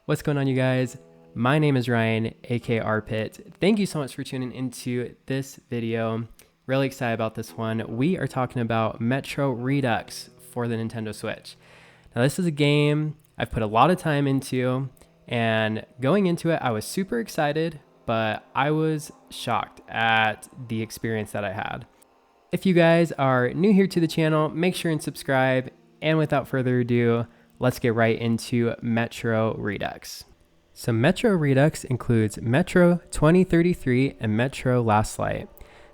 What's going on, you guys? My name is Ryan, aka Arpit. Thank you so much for tuning into this video. Really excited about this one. We are talking about Metro Redux for the Nintendo Switch. Now, this is a game I've put a lot of time into, and going into it, I was super excited, but I was shocked at the experience that I had. If you guys are new here to the channel, make sure and subscribe. And without further ado, let's get right into Metro Redux. So Metro Redux includes Metro 2033 and Metro Last Light.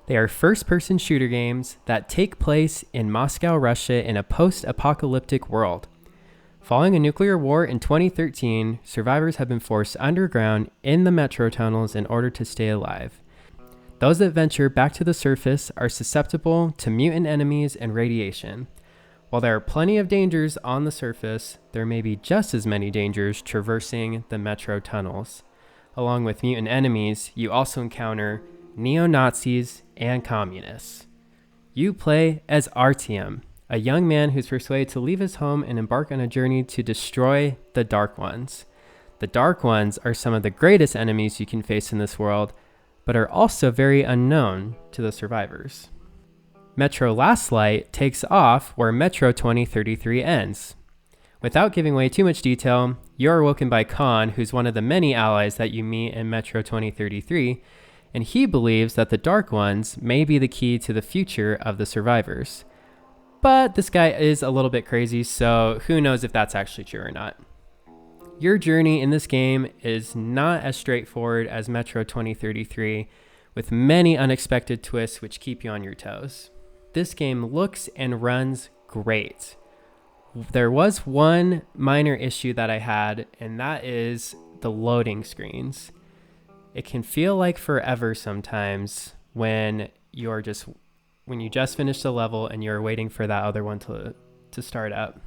They are first-person shooter games that take place in Moscow, Russia in a post-apocalyptic world. Following a nuclear war in 2013, survivors have been forced underground in the metro tunnels in order to stay alive. Those that venture back to the surface are susceptible to mutant enemies and radiation. While there are plenty of dangers on the surface, there may be just as many dangers traversing the metro tunnels. Along with mutant enemies, you also encounter neo-Nazis and communists. You play as Artyom, a young man who's persuaded to leave his home and embark on a journey to destroy the Dark Ones. The Dark Ones are some of the greatest enemies you can face in this world, but are also very unknown to the survivors. Metro Last Light takes off where Metro 2033 ends. Without giving away too much detail, you're awoken by Khan, who's one of the many allies that you meet in Metro 2033, and he believes that the Dark Ones may be the key to the future of the survivors. But this guy is a little bit crazy, so who knows if that's actually true or not. Your journey in this game is not as straightforward as Metro 2033, with many unexpected twists which keep you on your toes. This game looks and runs great. There was one minor issue that I had, and that is the loading screens. It can feel like forever sometimes when you just finished the level and you're waiting for that other one to start up.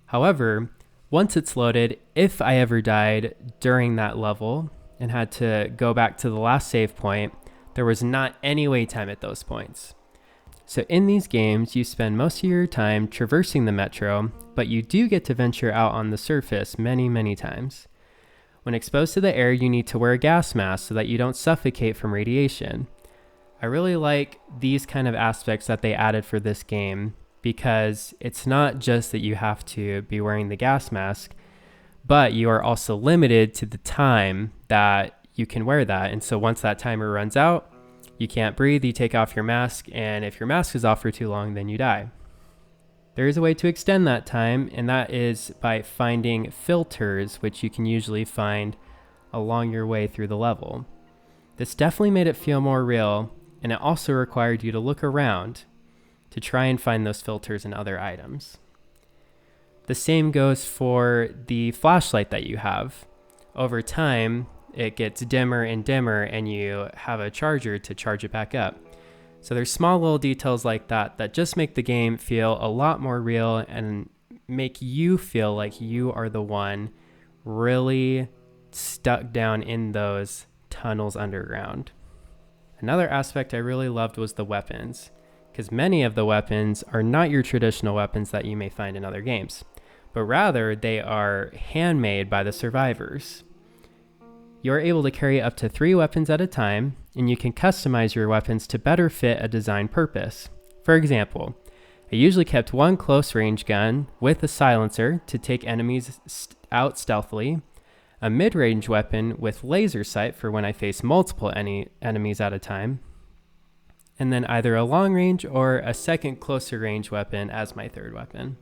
However, once it's loaded, if I ever died during that level and had to go back to the last save point, there was not any wait time at those points. So in these games, you spend most of your time traversing the metro, but you do get to venture out on the surface many times. When exposed to the air, you need to wear a gas mask so that you don't suffocate from radiation. I really like these kind of aspects that they added for this game, because it's not just that you have to be wearing the gas mask, but you are also limited to the time that you can wear that. And so once that timer runs out, you can't breathe, you take off your mask, and if your mask is off for too long, then you die. There is a way to extend that time, and that is by finding filters, which you can usually find along your way through the level. This definitely made it feel more real, and it also required you to look around to try and find those filters and other items. The same goes for the flashlight that you have. Over time, it gets dimmer and dimmer, and you have a charger to charge it back up. So there's small little details like that that just make the game feel a lot more real and make you feel like you are the one really stuck down in those tunnels underground. Another aspect I really loved was the weapons, because many of the weapons are not your traditional weapons that you may find in other games, but rather they are handmade by the survivors. You're able to carry up to 3 weapons at a time, and you can customize your weapons to better fit a design purpose. For example, I usually kept one close range gun with a silencer to take enemies out stealthily, a mid-range weapon with laser sight for when I face multiple enemies at a time, and then either a long range or a second closer range weapon as my third weapon.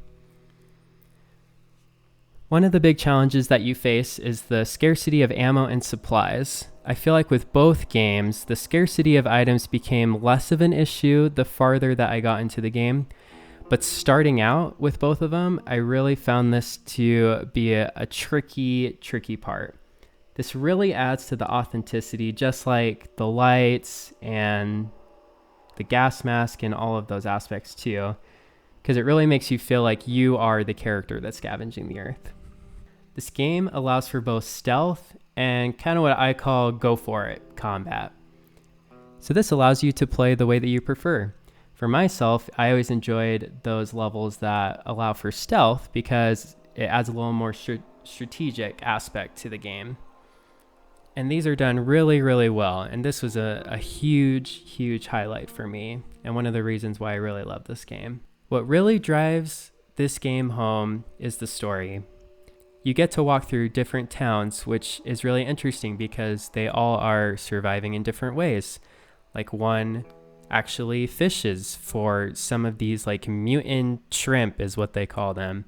One of the big challenges that you face is the scarcity of ammo and supplies. I feel like with both games, the scarcity of items became less of an issue the farther that I got into the game. But starting out with both of them, I really found this to be a tricky part. This really adds to the authenticity, just like the lights and the gas mask and all of those aspects too, because it really makes you feel like you are the character that's scavenging the earth. This game allows for both stealth and kind of what I call go for it combat. So this allows you to play the way that you prefer. For myself, I always enjoyed those levels that allow for stealth because it adds a little more strategic aspect to the game. And these are done really, really well. And this was a huge highlight for me, and one of the reasons why I really love this game. What really drives this game home is the story. You get to walk through different towns, which is really interesting because they all are surviving in different ways. Like one actually fishes for some of these like mutant shrimp is what they call them.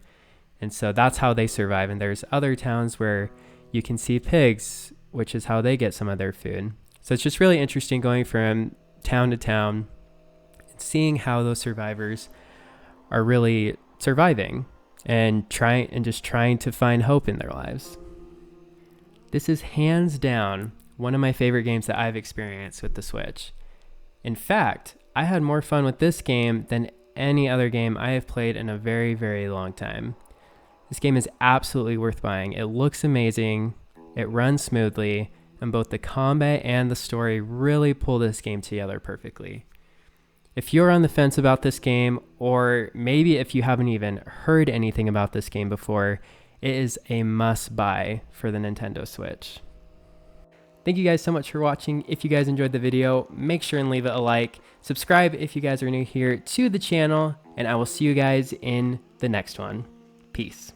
And so that's how they survive. And there's other towns where you can see pigs, which is how they get some of their food. So it's just really interesting going from town to town and seeing how those survivors are really surviving and just trying to find hope in their lives. This is hands down one of my favorite games that I've experienced with the Switch. In fact, I had more fun with this game than any other game I have played in a very, very long time. This game is absolutely worth buying. It looks amazing, it runs smoothly, and both the combat and the story really pull this game together perfectly. If you're on the fence about this game, or maybe if you haven't even heard anything about this game before, it is a must-buy for the Nintendo Switch. Thank you guys so much for watching. If you guys enjoyed the video, make sure and leave it a like. Subscribe if you guys are new here to the channel, and I will see you guys in the next one. Peace.